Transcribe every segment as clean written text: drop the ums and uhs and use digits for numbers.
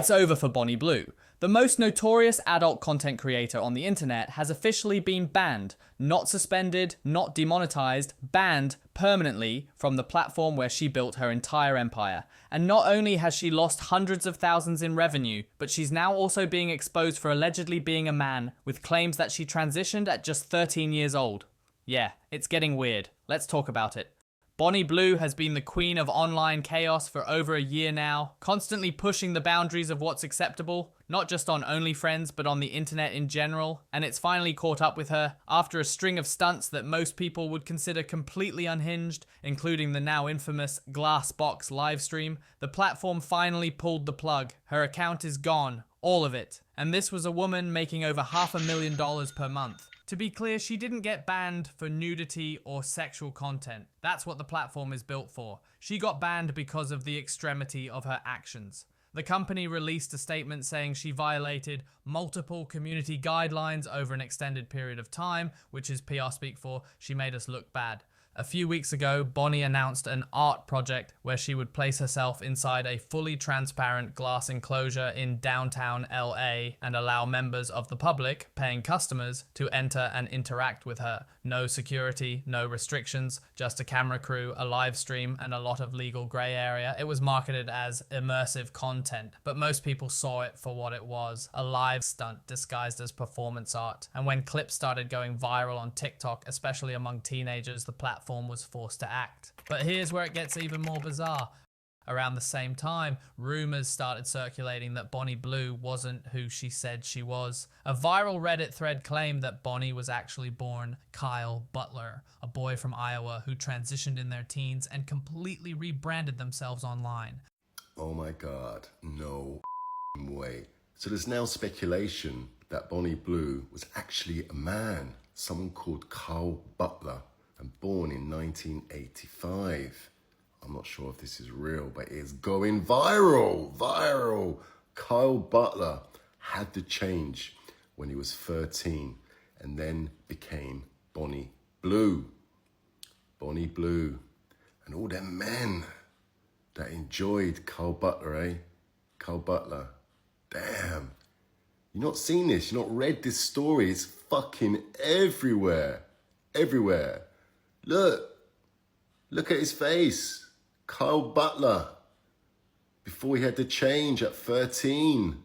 It's over for Bonnie Blue. The most notorious adult content creator on the internet has officially been banned, not suspended, not demonetized, banned permanently from the platform where she built her entire empire. And not only has she lost hundreds of thousands in revenue, but she's now also being exposed for allegedly being a man, with claims that she transitioned at just 13 years old. Yeah, it's getting weird. Let's talk about it. Bonnie Blue has been the queen of online chaos for over a year now, constantly pushing the boundaries of what's acceptable, not just on OnlyFriends, but on the internet in general, and it's finally caught up with her after a string of stunts that most people would consider completely unhinged, including the now infamous glass box livestream. The platform finally pulled the plug. Her account is gone, all of it. And this was a woman making over $500,000 per month. To be clear, she didn't get banned for nudity or sexual content. That's what the platform is built for. She got banned because of the extremity of her actions. The company released a statement saying she violated multiple community guidelines over an extended period of time, which is PR speak for she made us look bad. A few weeks ago, Bonnie announced an art project where she would place herself inside a fully transparent glass enclosure in downtown LA and allow members of the public, paying customers, to enter and interact with her. No security, no restrictions, just a camera crew, a live stream, and a lot of legal grey area. It was marketed as immersive content, but most people saw it for what it was, a live stunt disguised as performance art. And when clips started going viral on TikTok, especially among teenagers, the platform was forced to act. But here's where it gets even more bizarre. Around the same time, rumours started circulating that Bonnie Blue wasn't who she said she was. A viral Reddit thread claimed that Bonnie was actually born Kyle Butler, a boy from Iowa who transitioned in their teens and completely rebranded themselves online. Oh my God, no way. So there's now speculation that Bonnie Blue was actually a man, someone called Kyle Butler, and born in 1985. I'm not sure if this is real, but it's going viral. Kyle Butler had to change when he was 13 and then became Bonnie Blue. Bonnie Blue. And all them men that enjoyed Kyle Butler, eh? Kyle Butler. Damn. You've not seen this, you've not read this story. It's fucking everywhere. Everywhere. Look at his face. Kyle Butler. Before he had to change at 13.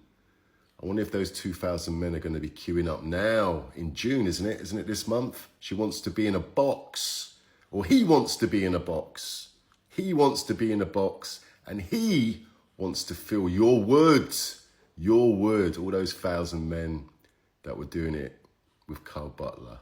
I wonder if those 2,000 men are going to be queuing up now in June, isn't it? Isn't it this month? She wants to be in a box. Or he wants to be in a box. He wants to be in a box. And he wants to feel your words. Your word. All those 1,000 men that were doing it with Kyle Butler.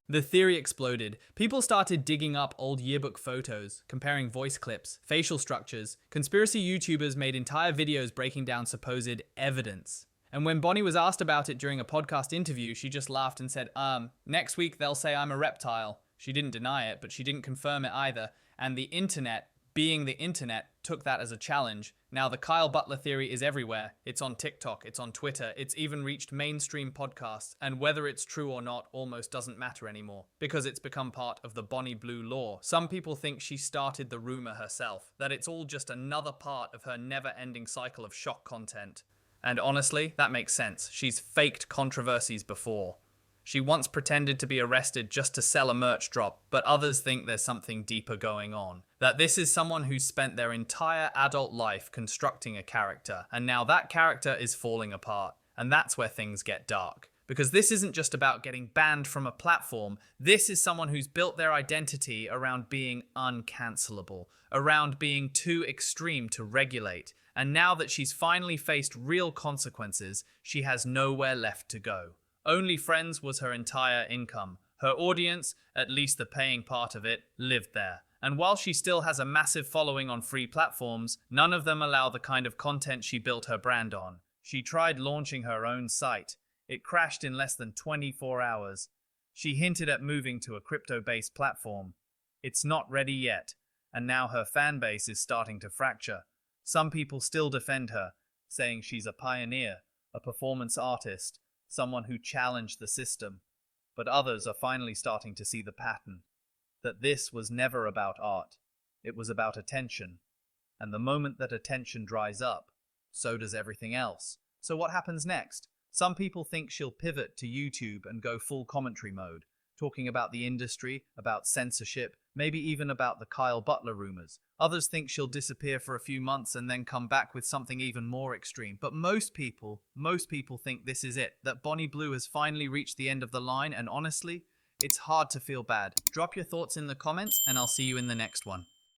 The theory exploded. People started digging up old yearbook photos, comparing voice clips, facial structures. Conspiracy YouTubers made entire videos breaking down supposed evidence. And when Bonnie was asked about it during a podcast interview, she just laughed and said, next week they'll say I'm a reptile. She didn't deny it, but she didn't confirm it either. And the internet, being the internet, took that as a challenge. Now the Kyle Butler theory is everywhere. It's on TikTok, it's on Twitter, it's even reached mainstream podcasts, and whether it's true or not almost doesn't matter anymore, because it's become part of the Bonnie Blue lore. Some people think she started the rumor herself, that it's all just another part of her never-ending cycle of shock content. And honestly, that makes sense. She's faked controversies before. She once pretended to be arrested just to sell a merch drop, but others think there's something deeper going on. That this is someone who's spent their entire adult life constructing a character, and now that character is falling apart. And that's where things get dark. Because this isn't just about getting banned from a platform, this is someone who's built their identity around being uncancelable, around being too extreme to regulate. And now that she's finally faced real consequences, she has nowhere left to go. OnlyFriends was her entire income. Her audience, at least the paying part of it, lived there. And while she still has a massive following on free platforms, none of them allow the kind of content she built her brand on. She tried launching her own site. It crashed in less than 24 hours. She hinted at moving to a crypto-based platform. It's not ready yet, and now her fan base is starting to fracture. Some people still defend her, saying she's a pioneer, a performance artist, someone who challenged the system, but others are finally starting to see the pattern, that this was never about art, it was about attention, and the moment that attention dries up, So does everything else. So what happens next? Some people think she'll pivot to YouTube and go full commentary mode, talking about the industry, about censorship, maybe even about the Kyle Butler rumors. Others think she'll disappear for a few months and then come back with something even more extreme. But most people think this is it, that Bonnie Blue has finally reached the end of the line, and honestly, it's hard to feel bad. Drop your thoughts in the comments and I'll see you in the next one.